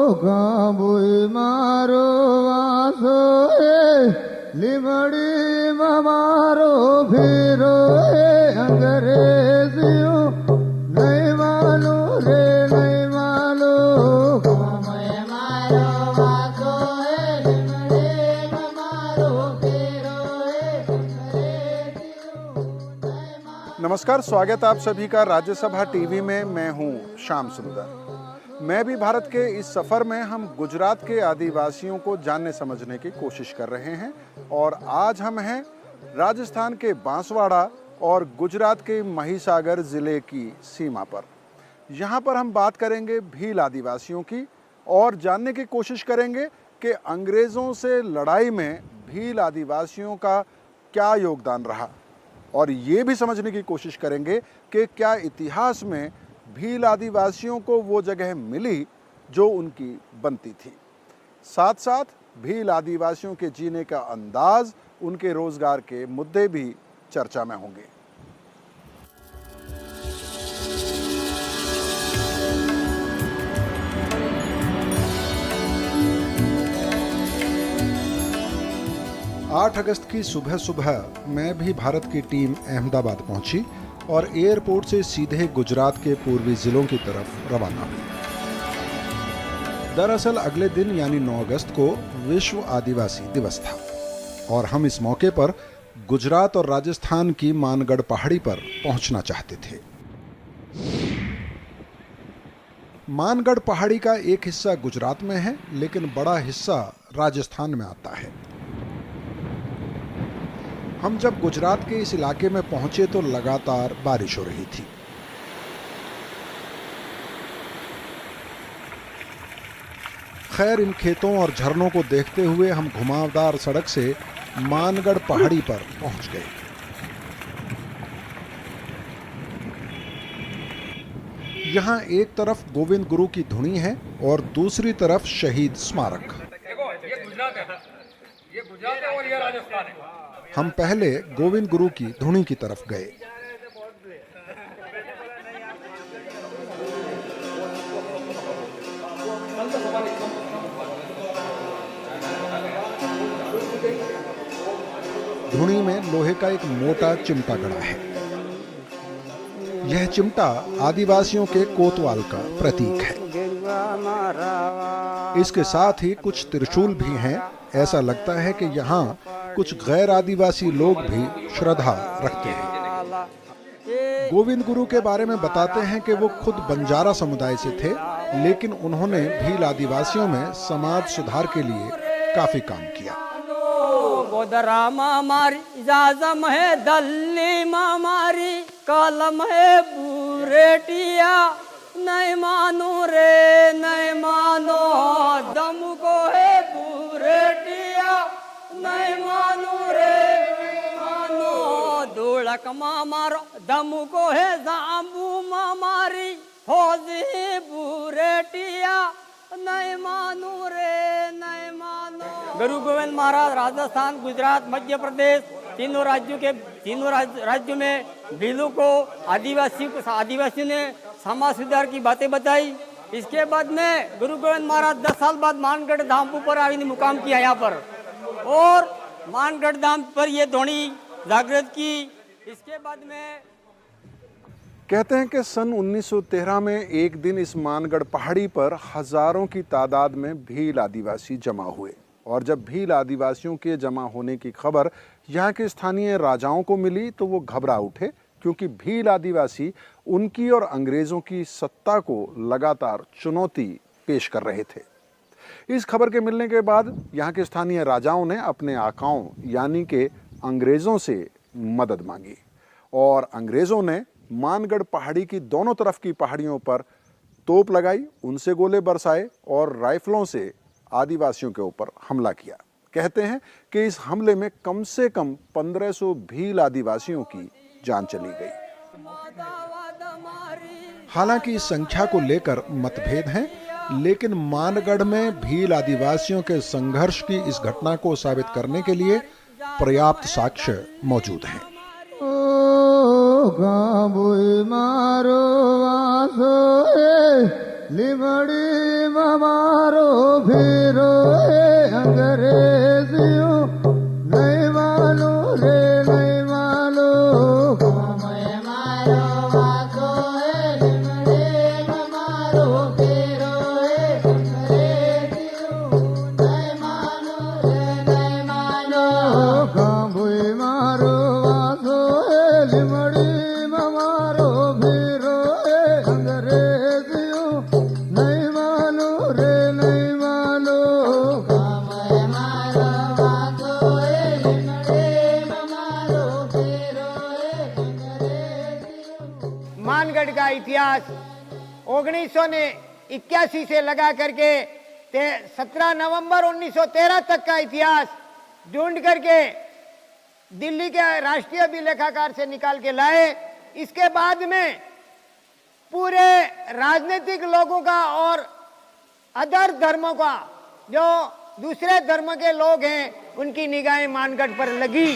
ગાબુઈ મારો વાસો લીમડી મારો ફેરો અંગ્રેજીઓ નહીં માનો રે નહીં માનો ગામય મારો વાસો લીમડી મારો ફેરો नमस्कार, स्वागत आप सभी का राज्यसभा टीवी में। मैं हूं श्याम सुंदर। मैं भी भारत के इस सफर में हम गुजरात के आदिवासियों को जानने समझने की कोशिश कर रहे हैं और आज हम हैं राजस्थान के बांसवाड़ा और गुजरात के महिसागर जिले की सीमा पर। यहाँ पर हम बात करेंगे भील आदिवासियों की और जानने की कोशिश करेंगे कि अंग्रेज़ों से लड़ाई में भील आदिवासियों का क्या योगदान रहा और ये भी समझने की कोशिश करेंगे कि क्या इतिहास में भील आदिवासियों को वो जगह मिली जो उनकी बनती थी। साथ साथ भील आदिवासियों के जीने का अंदाज, उनके रोजगार के मुद्दे भी चर्चा में होंगे। आठ अगस्त की सुबह सुबह मैं भी भारत की टीम अहमदाबाद पहुंची और एयरपोर्ट से सीधे गुजरात के पूर्वी जिलों की तरफ रवाना हुई। दरअसल अगले दिन यानी 9 अगस्त को विश्व आदिवासी दिवस था और हम इस मौके पर गुजरात और राजस्थान की मानगढ़ पहाड़ी पर पहुंचना चाहते थे। मानगढ़ पहाड़ी का एक हिस्सा गुजरात में है, लेकिन बड़ा हिस्सा राजस्थान में आता है। हम जब गुजरात के इस इलाके में पहुंचे तो लगातार बारिश हो रही थी। खैर, इन खेतों और झरनों को देखते हुए हम घुमावदार सड़क से मानगढ़ पहाड़ी पर पहुंच गए। यहां एक तरफ गोविंद गुरु की धुनी है और दूसरी तरफ शहीद स्मारक। ये गुजरात है और ये राजस्थान है। हम पहले गोविंद गुरु की धुनी की तरफ गए। धुनी में लोहे का एक मोटा चिमटा गड़ा है। यह चिमटा आदिवासियों के कोतवाल का प्रतीक है। इसके साथ ही कुछ त्रिशूल भी हैं। ऐसा लगता है कि यहाँ कुछ गैर आदिवासी लोग भी श्रद्धा रखते हैं। गोविंद गुरु के बारे में बताते हैं कि वो खुद बंजारा समुदाय से थे, लेकिन उन्होंने भील आदिवासियों में समाज सुधार के लिए काफी काम किया। इजाजम है दल्ली मामारी कलम है बुरेटिया नहीं मानो रे नहीं मानो दम को है बुरेटिया नहीं मानो रे मानो धुड़क मारो दम को है जाम्बू मामारी फौजी बुरेटिया नहीं मानो रे नहीं मानो। गुरु गोविंद महाराज राजस्थान, गुजरात, मध्य प्रदेश तीनों राज्यों में भीलों को आदिवासियों ने समाज सुधार की बातें बताई। इसके बाद में गुरु गोविंद महाराज 10 साल बाद मानगढ़ धाम पर आविने मुकाम किया यहाँ पर और मानगढ़ धाम पर ये ध्वनि जागृत की। इसके बाद में कहते हैं कि सन 1913 में एक दिन इस मानगढ़ पहाड़ी पर हजारों की तादाद में भील आदिवासी जमा हुए और जब भील आदिवासियों के जमा होने की खबर यहाँ के स्थानीय राजाओं को मिली तो वो घबरा उठे, क्योंकि भील आदिवासी उनकी और अंग्रेज़ों की सत्ता को लगातार चुनौती पेश कर रहे थे। इस खबर के मिलने के बाद यहाँ के स्थानीय राजाओं ने अपने आकाओं यानी कि अंग्रेज़ों से मदद मांगी और अंग्रेज़ों ने मानगढ़ पहाड़ी की दोनों तरफ की पहाड़ियों पर तोप लगाई, उनसे गोले बरसाए और राइफलों से आदिवासियों के ऊपर हमला किया। कहते हैं कि इस हमले में कम से कम 1500 भील आदिवासियों की जान चली गई। हालांकि इस संख्या को लेकर मतभेद हैं, लेकिन मानगढ़ में भील आदिवासियों के संघर्ष की इस घटना को साबित करने के लिए पर्याप्त साक्ष्य मौजूद हैं। मारो वासो લીમડી મારો फिरो अंग्रेजियों नहीं मानो रे नहीं मानो कामय मारो वाको लिमड़े मारो फिरो अंग्रेजियों नहीं मानो रे नहीं मानो कामय मारो वाको लिमड़े मारो फिरो अंग्रेजियों नहीं मानो रे नहीं मानो कामय मारो वाको लिमड़े मारो फिरो अंग्रेजियों। मानगढ़ का इतिहास 1981 से लगा करके 17 नवंबर 1913 तक का इतिहास ढूंढ करके दिल्ली के राष्ट्रीय अभिलेखागार से निकाल के लाए। इसके बाद में पूरे राजनीतिक लोगों का और अदर धर्मों का, जो दूसरे धर्म के लोग हैं, उनकी निगाहें मानगढ़ पर लगी।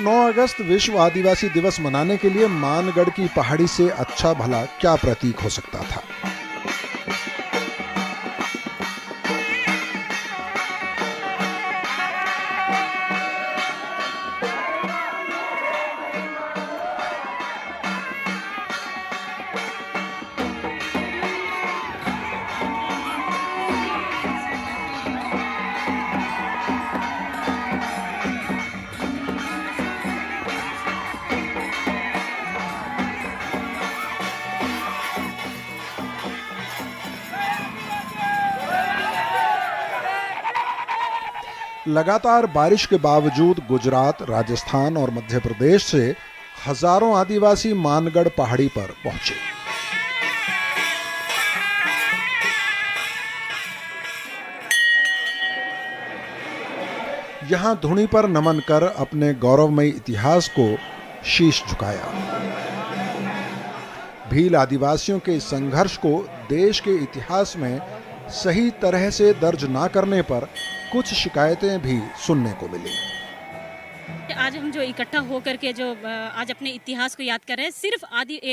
9 अगस्त विश्व आदिवासी दिवस मनाने के लिए मानगढ़ की पहाड़ी से अच्छा भला क्या प्रतीक हो सकता था। लगातार बारिश के बावजूद गुजरात, राजस्थान और मध्य प्रदेश से हजारों आदिवासी मानगढ़ पहाड़ी पर पहुंचे। यहां धुनी पर नमन कर अपने गौरवमयी इतिहास को शीश झुकाया। भील आदिवासियों के इस संघर्ष को देश के इतिहास में सही तरह से दर्ज ना करने पर कुछ शिकायतें भी सुनने को मिली। आज हम जो इकट्ठा होकर के जो आज अपने इतिहास को याद कर रहे हैं,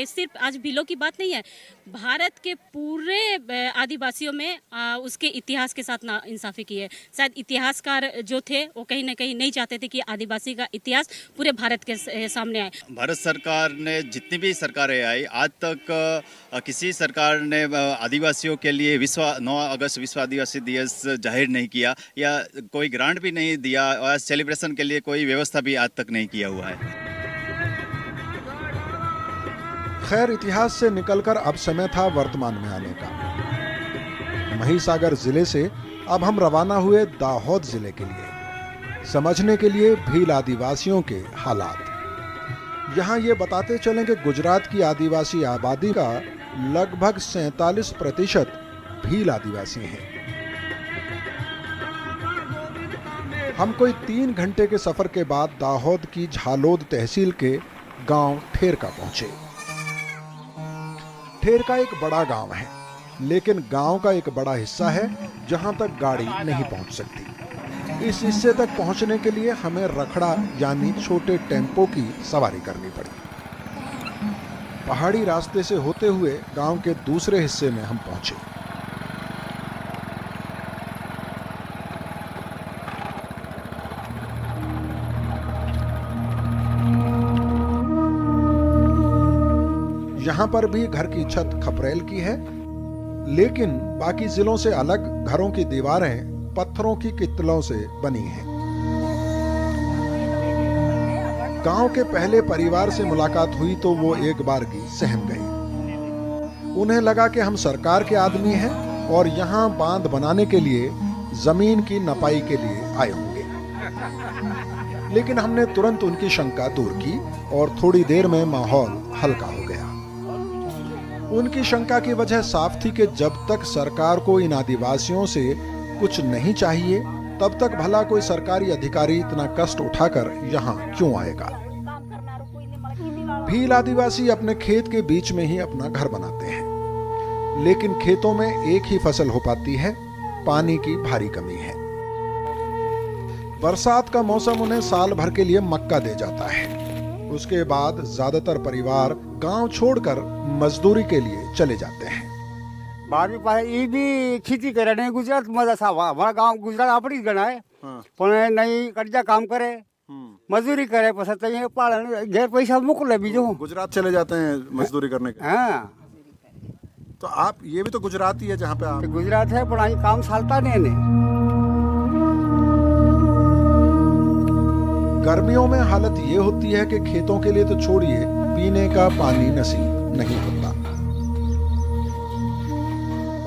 सिर्फ आज भीलों की बात नहीं है, भारत के पूरे आदिवासियों में उसके इतिहास के साथ ना इंसाफी की है। शायद इतिहासकार जो थे वो कहीं ना कहीं नहीं चाहते थे कि आदिवासी का इतिहास पूरे भारत के सामने आए। भारत सरकार ने जितनी भी सरकारें आई आज तक किसी सरकार ने आदिवासियों के लिए 9 अगस्त विश्व आदिवासी दिवस जाहिर नहीं किया या कोई ग्रांट भी नहीं दिया और सेलिब्रेशन के लिए कोई व्यवस्था भी आज तक नहीं किया हुआ है। खैर, इतिहास से निकलकर अब समय था वर्तमान में आने का। महिसागर जिले से अब हम रवाना हुए दाहोद जिले के लिए, समझने के लिए भील आदिवासियों के हालात। यहाँ ये बताते चलें कि गुजरात की आदिवासी आबादी का लगभग 47% भील आदिवासी हैं। हम कोई 3 घंटे के सफर के बाद दाहोद की झालोद तहसील के गांव ठेरका पहुंचे। ठेरका एक बड़ा गांव है, लेकिन गांव का एक बड़ा हिस्सा है जहां तक गाड़ी नहीं पहुंच सकती। इस हिस्से तक पहुंचने के लिए हमें रखड़ा यानी छोटे टेम्पो की सवारी करनी पड़ी। पहाड़ी रास्ते से होते हुए गांव के दूसरे हिस्से में हम पहुंचे। यहां पर भी घर की छत खपरेल की है, लेकिन बाकी जिलों से अलग घरों की दीवारें पत्थरों की कित्तलों से बनी हैं। गांव के पहले परिवार से मुलाकात हुई तो वो एक बार की सहम गई। उन्हें लगा कि हम सरकार के आदमी हैं और यहाँ बांध बनाने के लिए जमीन की नपाई के लिए आए होंगे। लेकिन हमने तुरंत उनकी शंका दूर की और थोड़ी देर में माहौल हल्का हो गया। उनकी शंका की वजह साफ थी कि जब तक सरकार को इन आदिवासियों से कुछ नहीं चाहिए तब तक भला कोई सरकारी अधिकारी इतना कष्ट उठाकर यहाँ क्यों आएगा। भील आदिवासी अपने खेत के बीच में ही अपना घर बनाते हैं, लेकिन खेतों में एक ही फसल हो पाती है, पानी की भारी कमी है। बरसात का मौसम उन्हें साल भर के लिए मक्का दे जाता है, उसके बाद ज्यादातर परिवार गांव छोड़कर मजदूरी के लिए चले जाते हैं। 12મી પાસે એ બી ખેતી કરે ને ગુજરાતમાં જ સાવ અમારા ગામ ગુજરાત આપણી જ ગણાય પણ નહીં કરજા કામ કરે મજૂરી કરે પછી ત્યાં પાડે ઘેર પૈસા મોકલે બીજું गुजरात चले जाते हैं मजदूरी करने के। હા तो आप ये भी तो गुजराती है जहाँ पे आप। ગુજરાત છે પણ અહીં કામ ચાલતા નહીં ને। गर्मियों में हालत ये होती है कि खेतों के लिए तो छोड़िए, पीने का पानी नसीब नहीं होता।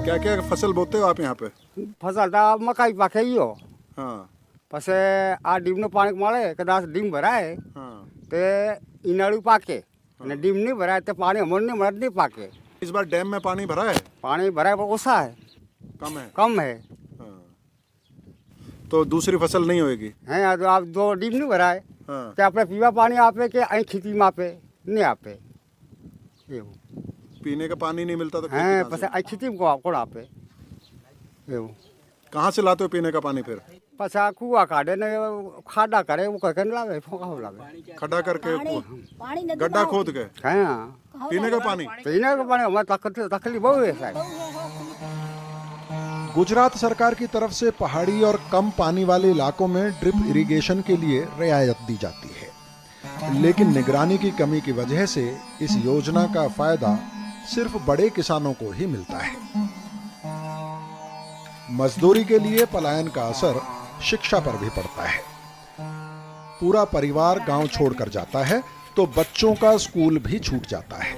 क्या क्या फसल बोते हो आप यहाँ पे? ફસલ તો મકાઈ પાકે ગયો हाँ પછી આ ડીમનું પાણી મળે કદાચ ડીમ ભરાય हाँ। તે ઈનાળું પાકે અને ડીમ નહીં ભરાય તો પાણી અમર નહીં મળે નહીં પાકે। इस बार डैम में पानी भरा है? पानी भराय पर ओछा है कम है हाँ। तो दूसरी फसल नहीं होगी? हैं आप जो ડીમ નહીં ભરાય हाँ। તે આપણે પીવા પાણી આપે કે અહીં ખેતીમાં આપે નહીં આપે એવું पीने का पानी नहीं मिलता तो खेती हैं कहाँ से? પછી અહીં ખેતીમાં કોણ આપે એવું कहाँ से लाते हो पीने का पानी फिर? પછી આ કૂવા કાઢે ને ખાડા કરે એવું કરીને લાવે ફોકાવ લાવે खड्डा करके गड्ढा खोद के હા पीने का पानी। પીને કે પાણી અમારે તકલીફ બહુ છે સાહેબ। गुजरात सरकार की तरफ से पहाड़ी और कम पानी वाले इलाकों में ड्रिप इरिगेशन के लिए रियायत दी जाती है, लेकिन निगरानी की कमी की वजह से इस योजना का फायदा सिर्फ बड़े किसानों को ही मिलता है। मजदूरी के लिए पलायन का असर शिक्षा पर भी पड़ता है। पूरा परिवार गांव छोड़कर जाता है तो बच्चों का स्कूल भी छूट जाता है।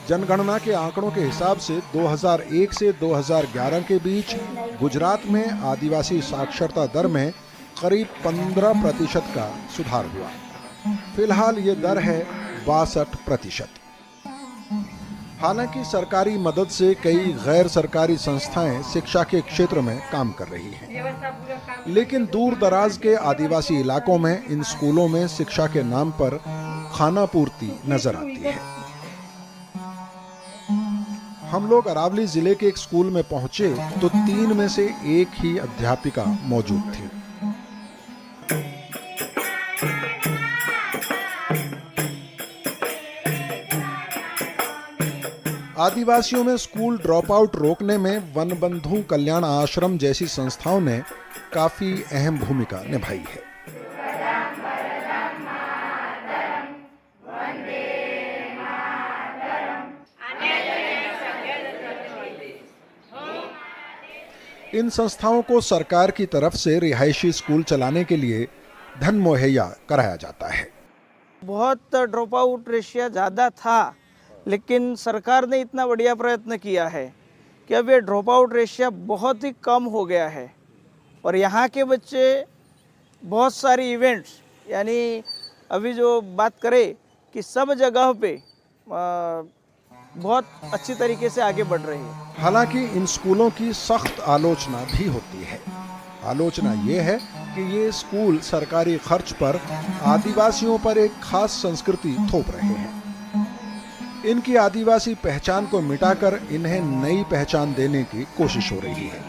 जनगणना के आंकड़ों के हिसाब से 2001 से 2011 के बीच गुजरात में आदिवासी साक्षरता दर में करीब 15% का सुधार हुआ। फिलहाल ये दर है 62%। हालांकि सरकारी मदद से कई गैर सरकारी संस्थाएं शिक्षा के क्षेत्र में काम कर रही हैं, लेकिन दूर दराज के आदिवासी इलाकों में इन स्कूलों में शिक्षा के नाम पर खाना पूर्ति नजर आती है। हम लोग अरावली जिले के एक स्कूल में पहुंचे तो 3 में से एक ही अध्यापिका मौजूद थी। आदिवासियों में स्कूल ड्रॉप आउट रोकने में वन बंधु कल्याण आश्रम जैसी संस्थाओं ने काफी अहम भूमिका निभाई है। इन संस्थाओं को सरकार की तरफ से रिहायशी स्कूल चलाने के लिए धन मुहैया कराया जाता है। बहुत ड्रॉप आउट रेशियो ज़्यादा था, लेकिन सरकार ने इतना बढ़िया प्रयत्न किया है कि अब ये ड्रॉप आउट रेशियो बहुत ही कम हो गया है और यहाँ के बच्चे बहुत सारी इवेंट्स, यानी अभी जो बात करें कि सब जगह पे बहुत अच्छी तरीके से आगे बढ़ रही है। हालांकि इन स्कूलों की सख्त आलोचना भी होती है। आलोचना ये है कि ये स्कूल सरकारी खर्च पर आदिवासियों पर एक खास संस्कृति थोप रहे हैं। इनकी आदिवासी पहचान को मिटाकर इन्हें नई पहचान देने की कोशिश हो रही है।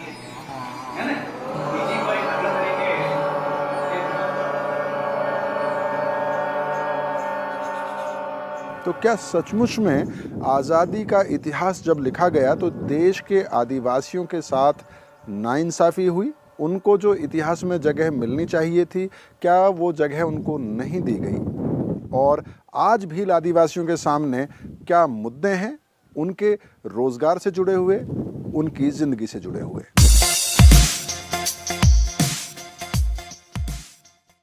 तो क्या सचमुच में आज़ादी का इतिहास जब लिखा गया तो देश के आदिवासियों के साथ नाइंसाफ़ी हुई? उनको जो इतिहास में जगह मिलनी चाहिए थी, क्या वो जगह उनको नहीं दी गई? और आज भी आदिवासियों के सामने क्या मुद्दे हैं, उनके रोज़गार से जुड़े हुए, उनकी ज़िंदगी से जुड़े हुए?